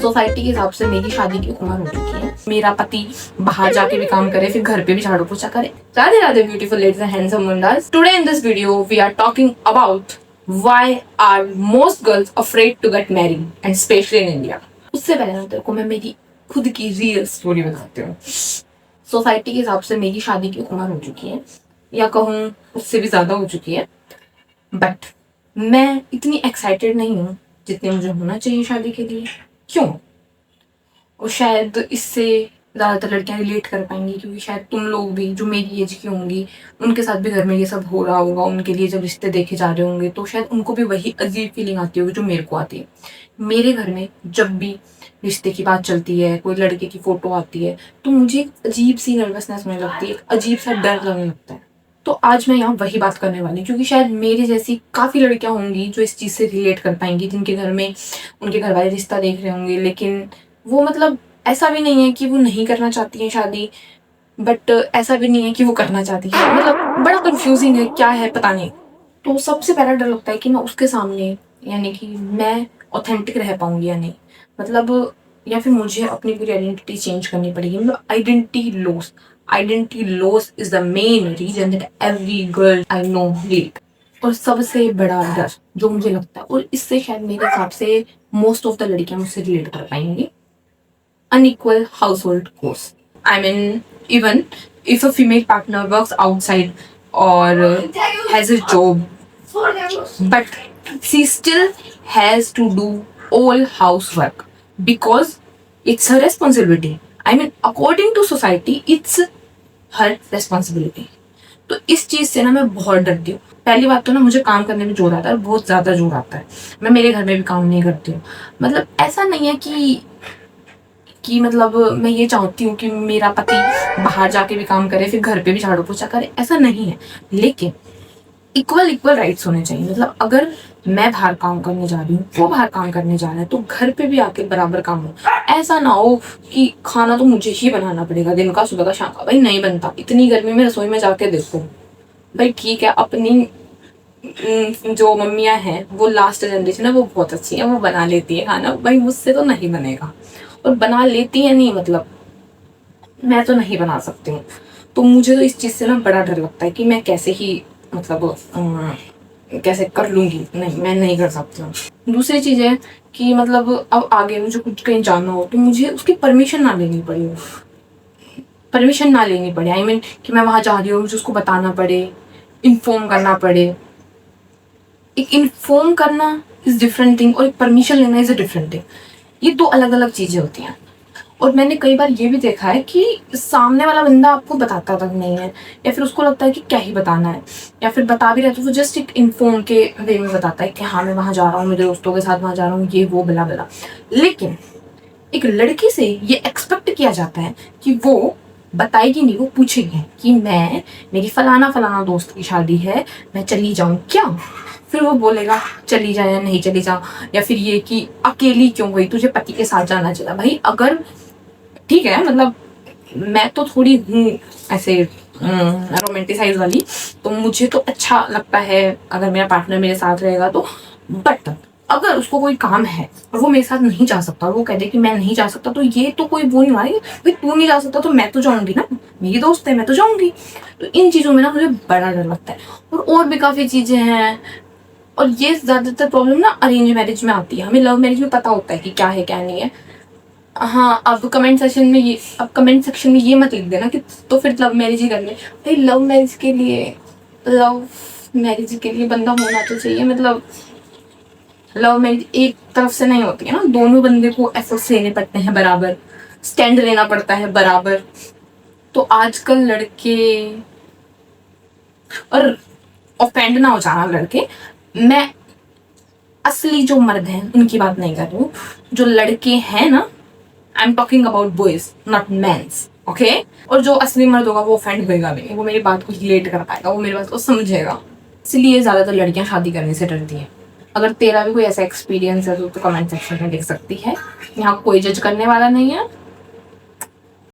Society के हिसाब से मेरी शादी की उम्र हो चुकी है। मेरा पति बाहर जाके भी काम करे, फिर घर पे भी झाड़ू पोछा करे। Radhe Radhe beautiful ladies and handsome मुंडास। Today in this video we are talking about why are most girls afraid to get married and specially in India. उससे पहले ना तेरे को मैं मेरी खुद की रियल स्टोरी बताती हूँ। सोसाइटी के हिसाब से मेरी शादी की उम्र हो चुकी है, या कहूँ उससे भी ज्यादा हो चुकी है, बट मैं इतनी एक्साइटेड नहीं हूँ जितने मुझे होना चाहिए शादी के लिए। क्यों? और शायद इससे ज़्यादातर लड़कियां रिलेट कर पाएंगी, क्योंकि शायद तुम लोग भी जो मेरी एज की होंगी उनके साथ भी घर में ये सब हो रहा होगा। उनके लिए जब रिश्ते देखे जा रहे होंगे तो शायद उनको भी वही अजीब फीलिंग आती होगी जो मेरे को आती है। मेरे घर में जब भी रिश्ते की बात चलती है, कोई लड़के की फोटो आती है, तो मुझे एक अजीब सी नर्वसनेस होने लगती है, एक अजीब सा डर लगने लगता है। तो आज मैं यहाँ वही बात करने वाली हूँ, क्योंकि शायद मेरे जैसी काफ़ी लड़कियाँ होंगी जो इस चीज़ से रिलेट कर पाएंगी, जिनके घर में उनके घर वाले रिश्ता देख रहे होंगे, लेकिन वो मतलब ऐसा भी नहीं है कि वो नहीं करना चाहती हैं शादी, बट ऐसा भी नहीं है कि वो करना चाहती है। मतलब बड़ा कंफ्यूजिंग है, क्या है पता नहीं। तो सबसे पहला डर लगता है कि मैं उसके सामने, यानी कि मैं ऑथेंटिक रह पाऊंगी या नहीं, मतलब या फिर मुझे अपनी पूरी आइडेंटिटी चेंज करनी पड़ेगी। मतलब identity loss is the main reason that every girl I know lead. और सबसे बड़ा डर जो मुझे लगता है, और इससे शायद मेरे हिसाब से मोस्ट ऑफ द लड़कियां मुझसे रिलेट कर पाएंगी, unequal household chores. I mean, even if a female partner works outside or has a job, but she still has to do all housework because it's her responsibility. I mean, according to society, it's her responsibility. तो इस चीज से ना मैं बहुत डरती हूँ। पहली बात तो ना मुझे काम करने में जोर आता है, बहुत ज्यादा जोर आता है। मैं मेरे घर में भी काम नहीं करती हूँ। मतलब ऐसा नहीं है कि मतलब मैं ये चाहती हूँ कि मेरा पति बाहर जाके भी काम करे, फिर घर पे भी झाड़ू पोछा करे, ऐसा नहीं है। लेकिन इक्वल राइट्स होने चाहिए। मतलब अगर मैं बाहर काम करने जा रही हूँ, वो बाहर काम करने जा रहा है, तो घर पे भी आके बराबर काम हो। ऐसा ना हो कि खाना तो मुझे ही बनाना पड़ेगा, दिन का, सुबह का, शाम का। भाई नहीं बनता। इतनी गर्मी में रसोई में जाके देखो भाई। ठीक है, अपनी जो मम्मियाँ हैं वो लास्ट जनरेशन है, वो बहुत अच्छी है, वो बना लेती है खाना। भाई मुझसे तो नहीं बनेगा। और बना लेती है नहीं, मतलब मैं तो नहीं बना सकती हूँ। तो मुझे तो इस चीज़ से ना बड़ा डर लगता है कि मैं कैसे ही मतलब कैसे कर लूँगी। नहीं, मैं नहीं कर सकती हूँ। दूसरी चीज़ है कि मतलब अब आगे मुझे कुछ कहीं जाना हो तो मुझे उसकी परमिशन ना लेनी पड़े। आई मीन कि मैं वहाँ जा रही हूँ, मुझे उसको बताना पड़े, इन्फॉर्म करना पड़े। एक इन्फॉर्म करना इज डिफरेंट थिंग और एक परमिशन लेना इज अ डिफरेंट थिंग। ये दो अलग अलग चीज़ें होती हैं। और मैंने कई बार ये भी देखा है कि सामने वाला बंदा आपको बताता तक नहीं है, या फिर उसको लगता है कि क्या ही बताना है, या फिर बता भी रहे तो वो जस्ट एक इन्फॉर्म के वे में बताता है कि हाँ मैं वहाँ जा रहा हूँ, मेरे दोस्तों के साथ वहाँ जा रहा हूँ, ये वो बला बला। लेकिन एक लड़की से ये एक्सपेक्ट किया जाता है कि वो बताएगी नहीं, वो पूछेगी कि मेरी फलाना दोस्त की शादी है, मैं चली जाऊँ क्या? फिर वो बोलेगा चली जाए या नहीं चली जाओ। या फिर ये कि अकेली क्यों गई, तुझे पति के साथ जाना चाहिए। भाई अगर ठीक है, मतलब मैं तो थोड़ी हूँ ऐसे रोमांटिसाइज वाली, तो मुझे तो अच्छा लगता है अगर मेरा पार्टनर मेरे साथ रहेगा तो। बट अगर उसको कोई काम है और वो मेरे साथ नहीं जा सकता, वो कह दे कि मैं नहीं जा सकता, तो ये तो कोई वो नहीं मारेगी। भाई तू नहीं जा सकता तो मैं तो जाऊंगी ना, मेरी दोस्त है, मैं तो जाऊंगी। तो इन चीज़ों में ना मुझे बड़ा डर लगता है। और भी काफ़ी चीज़ें हैं। और ये ज़्यादातर प्रॉब्लम ना अरेंज मैरिज में आती है। हमें लव मैरिज में पता होता है कि क्या है क्या नहीं है। हाँ, अब कमेंट सेक्शन में ये मत लिख देना कि तो फिर लव मैरिज ही करनी। भाई लव मैरिज के लिए बंदा होना तो चाहिए। मतलब लव मैरिज एक तरफ से नहीं होती है ना, दोनों बंदे को एफर्ट्स लेने पड़ते हैं बराबर, स्टैंड लेना पड़ता है बराबर। तो आजकल लड़के, और ऑफेंड ना हो जाना लड़के, मैं असली जो मर्द हैं उनकी बात नहीं कर रही हूँ। जो लड़के हैं ना, I am talking about boys not mens, okay. और जो असली मर्द होगा वो ऑफेंड होएगा नहीं, वो मेरी बात को रिलेट कर पाएगा, वो मेरी बात को समझेगा। इसलिए ज़्यादातर लड़कियां शादी करने से डरती हैं। अगर तेरा भी कोई ऐसा एक्सपीरियंस है तो कमेंट सेक्शन में लिख सकती है। यहाँ कोई जज करने वाला नहीं है।